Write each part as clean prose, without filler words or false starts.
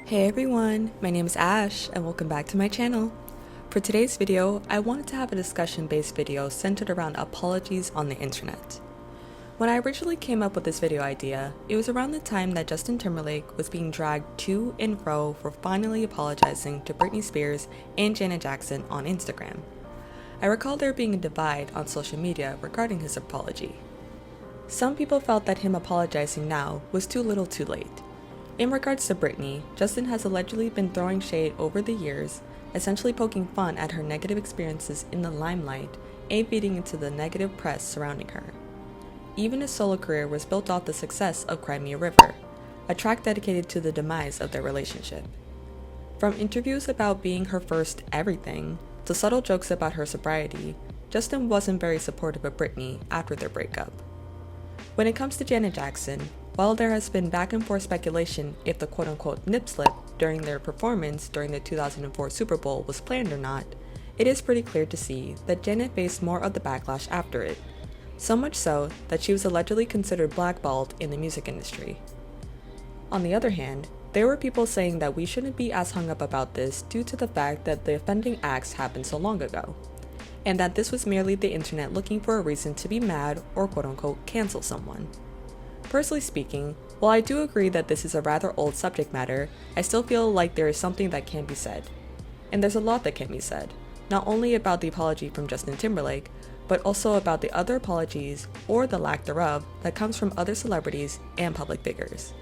Hey everyone, my name is Ash and welcome back to my channel. For today's video, I wanted to have a discussion-based video centered around apologies on the internet. When I originally came up with this video idea, it was around the time that Justin Timberlake was being dragged to and fro for finally apologizing to Britney Spears and Janet Jackson on Instagram. I recall there being a divide on social media regarding his apology. Some people felt that him apologizing now was too little too late. In regards to Britney, Justin has allegedly been throwing shade over the years, essentially poking fun at her negative experiences in the limelight and feeding into the negative press surrounding her. Even his solo career was built off the success of Cry Me a River, a track dedicated to the demise of their relationship. From interviews about being her first everything, to subtle jokes about her sobriety, Justin wasn't very supportive of Britney after their breakup. When it comes to Janet Jackson, while there has been back and forth speculation if the quote-unquote nip slip during their performance during the 2004 Super Bowl was planned or not, it is pretty clear to see that Janet faced more of the backlash after it, so much so that she was allegedly considered blackballed in the music industry. On the other hand, there were people saying that we shouldn't be as hung up about this due to the fact that the offending acts happened so long ago, and that this was merely the internet looking for a reason to be mad or quote-unquote cancel someone. Personally speaking, while I do agree that this is a rather old subject matter, I still feel like there is something that can be said. And there's a lot that can be said, not only about the apology from Justin Timberlake, but also about the other apologies, or the lack thereof, that comes from other celebrities and public figures.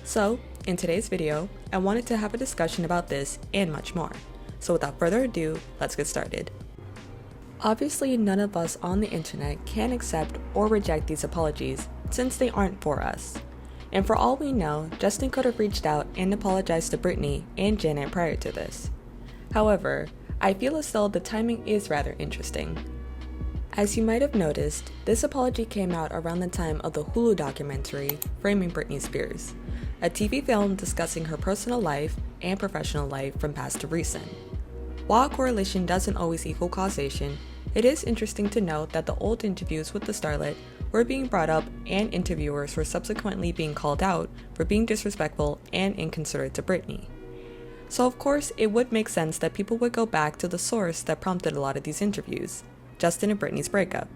So, in today's video, I wanted to have a discussion about this and much more. So without further ado, let's get started. Obviously, none of us on the internet can accept or reject these apologies since they aren't for us. And for all we know, Justin could have reached out and apologized to Britney and Janet prior to this. However, I feel as though the timing is rather interesting. As you might have noticed, this apology came out around the time of the Hulu documentary Framing Britney Spears, a TV film discussing her personal life and professional life from past to recent. While correlation doesn't always equal causation, it is interesting to note that the old interviews with the starlet were being brought up and interviewers were subsequently being called out for being disrespectful and inconsiderate to Britney. So of course, it would make sense that people would go back to the source that prompted a lot of these interviews, Justin and Britney's breakup.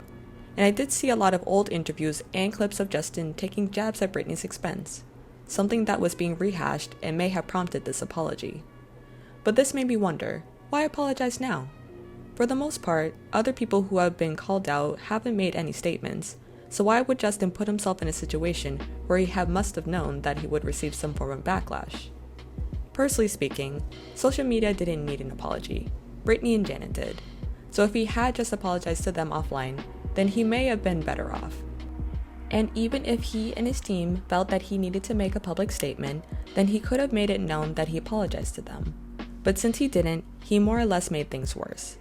And I did see a lot of old interviews and clips of Justin taking jabs at Britney's expense, something that was being rehashed and may have prompted this apology. But this made me wonder, why apologize now? For the most part, other people who have been called out haven't made any statements, so why would Justin put himself in a situation where he must have known that he would receive some form of backlash? Personally speaking, social media didn't need an apology. Britney and Janet did. So if he had just apologized to them offline, then he may have been better off. And even if he and his team felt that he needed to make a public statement, then he could have made it known that he apologized to them. But since he didn't, he more or less made things worse.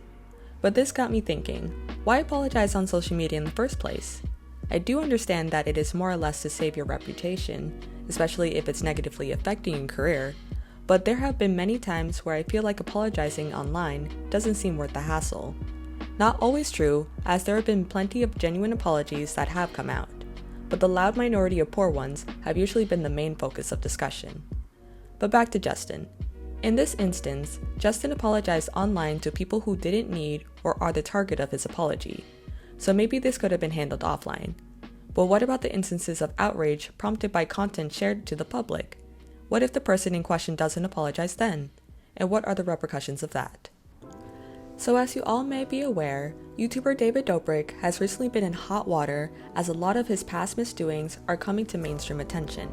But this got me thinking, why apologize on social media in the first place? I do understand that it is more or less to save your reputation, especially if it's negatively affecting your career, but there have been many times where I feel like apologizing online doesn't seem worth the hassle. Not always true, as there have been plenty of genuine apologies that have come out, but the loud minority of poor ones have usually been the main focus of discussion. But back to Justin. In this instance, Justin apologized online to people who didn't need or are the target of his apology. So maybe this could have been handled offline. But what about the instances of outrage prompted by content shared to the public? What if the person in question doesn't apologize then? And what are the repercussions of that? So as you all may be aware, YouTuber David Dobrik has recently been in hot water as a lot of his past misdoings are coming to mainstream attention.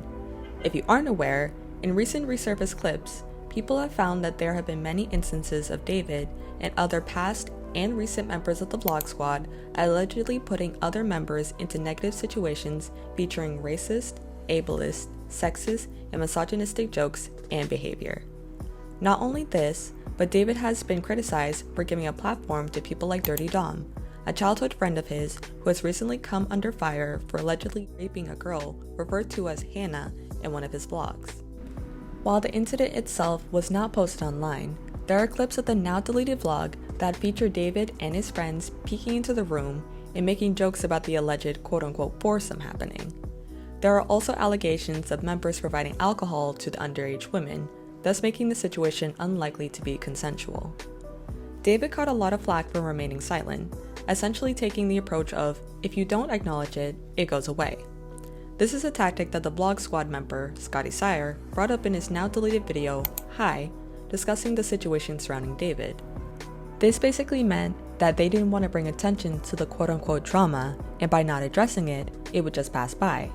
If you aren't aware, in recent resurfaced clips, people have found that there have been many instances of David and other past and recent members of the Vlog Squad allegedly putting other members into negative situations featuring racist, ableist, sexist, and misogynistic jokes and behavior. Not only this, but David has been criticized for giving a platform to people like Dirty Dom, a childhood friend of his who has recently come under fire for allegedly raping a girl referred to as Hannah in one of his vlogs. While the incident itself was not posted online, there are clips of the now deleted vlog that feature David and his friends peeking into the room and making jokes about the alleged quote-unquote foursome happening. There are also allegations of members providing alcohol to the underage women, thus making the situation unlikely to be consensual. David caught a lot of flack for remaining silent, essentially taking the approach of, if you don't acknowledge it, it goes away. This is a tactic that the Blog Squad member, Scotty Sire, brought up in his now deleted video, Hi, discussing the situation surrounding David. This basically meant that they didn't want to bring attention to the quote-unquote drama, and by not addressing it, it would just pass by.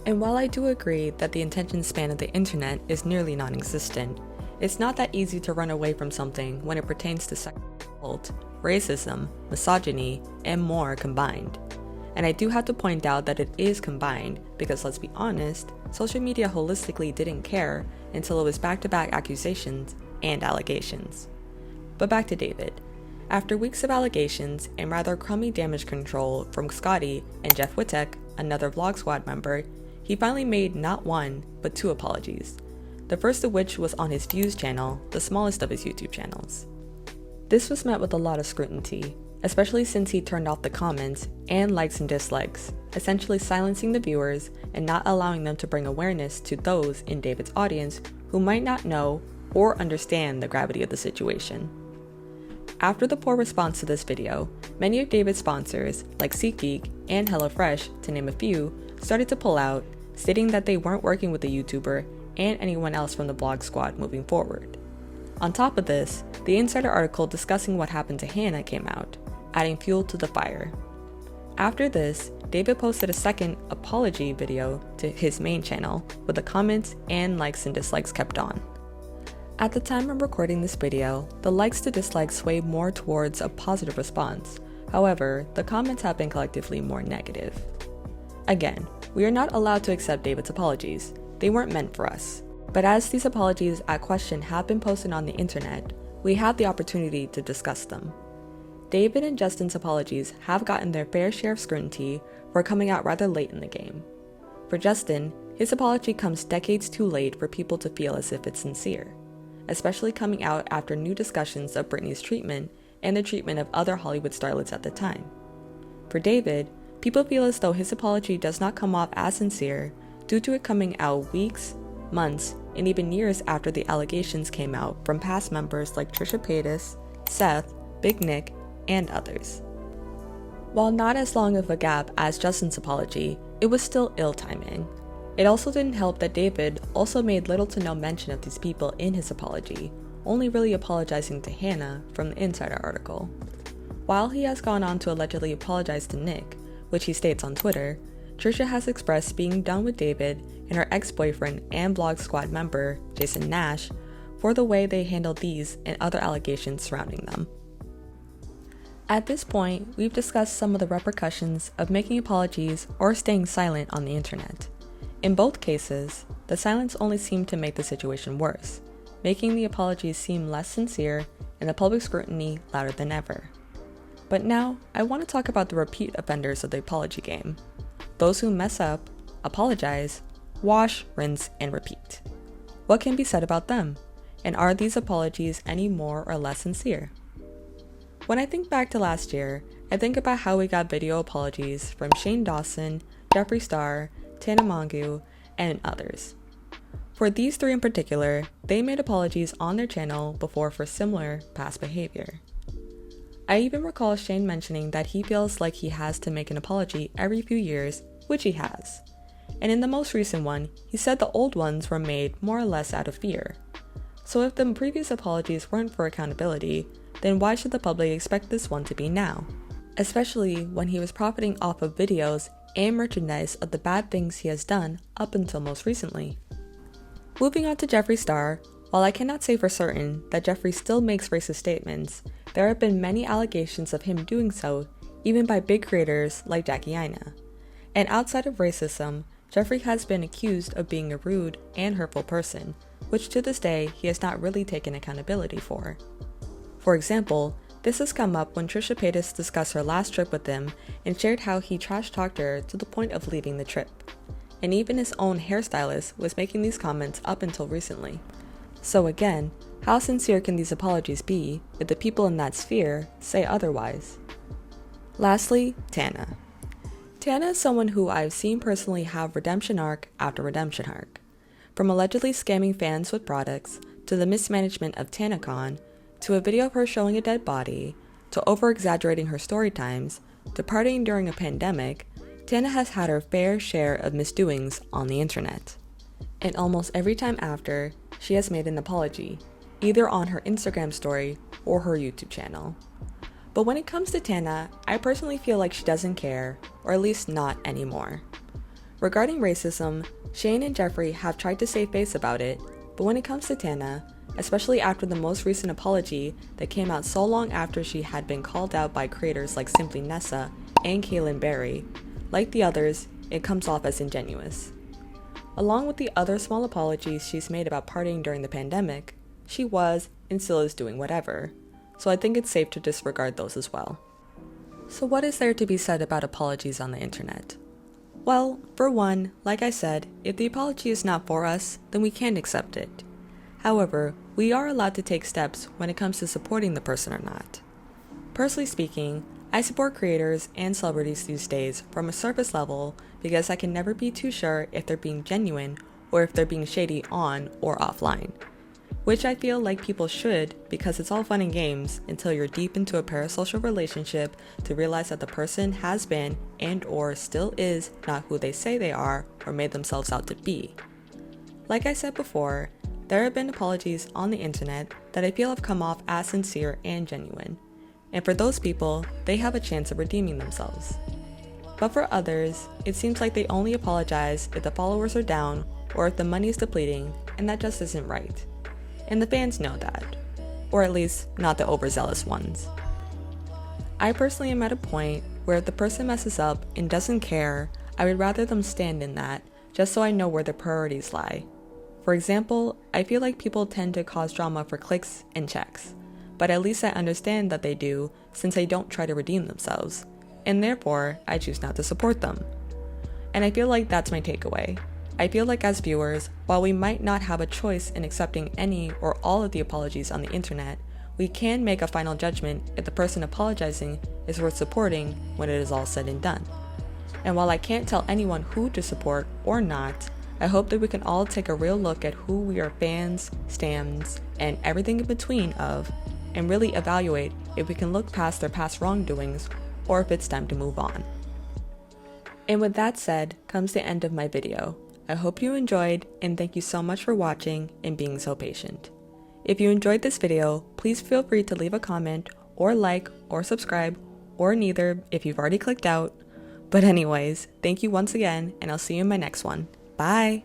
And while I do agree that the attention span of the internet is nearly non-existent, it's not that easy to run away from something when it pertains to sexual assault, racism, misogyny, and more combined. And I do have to point out that it is combined because, let's be honest, social media holistically didn't care until it was back-to-back accusations and allegations. But back to David. After weeks of allegations and rather crummy damage control from Scotty and Jeff Wittek, another Vlog Squad member, he finally made not one, but 2 apologies. The first of which was on his Views channel, the smallest of his YouTube channels. This was met with a lot of scrutiny, especially since he turned off the comments and likes and dislikes, essentially silencing the viewers and not allowing them to bring awareness to those in David's audience who might not know or understand the gravity of the situation. After the poor response to this video, many of David's sponsors, like SeatGeek and HelloFresh, to name a few, started to pull out, stating that they weren't working with the YouTuber and anyone else from the Blog Squad moving forward. On top of this, the Insider article discussing what happened to Hannah came out, adding fuel to the fire. After this, David posted a second apology video to his main channel, with the comments and likes and dislikes kept on. At the time of recording this video, the likes to dislikes sway more towards a positive response. However, the comments have been collectively more negative. Again, we are not allowed to accept David's apologies. They weren't meant for us. But as these apologies at question have been posted on the internet, we have the opportunity to discuss them. David and Justin's apologies have gotten their fair share of scrutiny for coming out rather late in the game. For Justin, his apology comes decades too late for people to feel as if it's sincere, especially coming out after new discussions of Britney's treatment and the treatment of other Hollywood starlets at the time. For David, people feel as though his apology does not come off as sincere due to it coming out weeks, months, and even years after the allegations came out from past members like Trisha Paytas, Seth, Big Nick, and others. While not as long of a gap as Justin's apology, it was still ill timing. It also didn't help that David also made little to no mention of these people in his apology, only really apologizing to Hannah from the Insider article. While he has gone on to allegedly apologize to Nick, which he states on Twitter, Trisha has expressed being done with David and her ex-boyfriend and Blog Squad member, Jason Nash, for the way they handled these and other allegations surrounding them. At this point, we've discussed some of the repercussions of making apologies or staying silent on the internet. In both cases, the silence only seemed to make the situation worse, making the apologies seem less sincere and the public scrutiny louder than ever. But now, I want to talk about the repeat offenders of the apology game. Those who mess up, apologize, wash, rinse, and repeat. What can be said about them? And are these apologies any more or less sincere? When I think back to last year, I think about how we got video apologies from Shane Dawson, Jeffree Star, Tana Mongeau, and others. For these 3 in particular, they made apologies on their channel before for similar past behavior. I even recall Shane mentioning that he feels like he has to make an apology every few years, which he has. And in the most recent one, he said the old ones were made more or less out of fear. So if the previous apologies weren't for accountability, then why should the public expect this one to be now? Especially when he was profiting off of videos and merchandise of the bad things he has done up until most recently. Moving on to Jeffree Star, while I cannot say for certain that Jeffree still makes racist statements, there have been many allegations of him doing so, even by big creators like Jackie Aina. And outside of racism, Jeffree has been accused of being a rude and hurtful person, which to this day he has not really taken accountability for. For example, this has come up when Trisha Paytas discussed her last trip with him and shared how he trash-talked her to the point of leaving the trip. And even his own hairstylist was making these comments up until recently. So again, how sincere can these apologies be if the people in that sphere say otherwise? Lastly, Tana. Tana is someone who I've seen personally have redemption arc after redemption arc. From allegedly scamming fans with products, to the mismanagement of TanaCon, to a video of her showing a dead body, to over-exaggerating her story times, to partying during a pandemic, Tana has had her fair share of misdoings on the internet. And almost every time after, she has made an apology, either on her Instagram story or her YouTube channel. But when it comes to Tana, I personally feel like she doesn't care, or at least not anymore. Regarding racism, Shane and Jeffree have tried to save face about it, but when it comes to Tana, especially after the most recent apology that came out so long after she had been called out by creators like Simply Nessa and Kaylin Berry, like the others, it comes off as ingenuous. Along with the other small apologies she's made about partying during the pandemic, she was and still is doing whatever, so I think it's safe to disregard those as well. So what is there to be said about apologies on the internet? Well, for one, like I said, if the apology is not for us, then we can't accept it. However, we are allowed to take steps when it comes to supporting the person or not. Personally speaking, I support creators and celebrities these days from a surface level because I can never be too sure if they're being genuine or if they're being shady on or offline. Which I feel like people should, because it's all fun and games until you're deep into a parasocial relationship to realize that the person has been and or still is not who they say they are or made themselves out to be. Like I said before, there have been apologies on the internet that I feel have come off as sincere and genuine. And for those people, they have a chance of redeeming themselves. But for others, it seems like they only apologize if the followers are down or if the money is depleting, and that just isn't right. And the fans know that, or at least not the overzealous ones. I personally am at a point where if the person messes up and doesn't care, I would rather them stand in that, just so I know where their priorities lie. For example, I feel like people tend to cause drama for clicks and checks, but at least I understand that they do since they don't try to redeem themselves, and therefore I choose not to support them. And I feel like that's my takeaway. I feel like as viewers, while we might not have a choice in accepting any or all of the apologies on the internet, we can make a final judgment if the person apologizing is worth supporting when it is all said and done. And while I can't tell anyone who to support or not, I hope that we can all take a real look at who we are fans, stans, and everything in between of, and really evaluate if we can look past their past wrongdoings or if it's time to move on. And with that said, comes the end of my video. I hope you enjoyed, and thank you so much for watching and being so patient. If you enjoyed this video, please feel free to leave a comment or like or subscribe, or neither if you've already clicked out. But anyways, thank you once again, and I'll see you in my next one. Bye!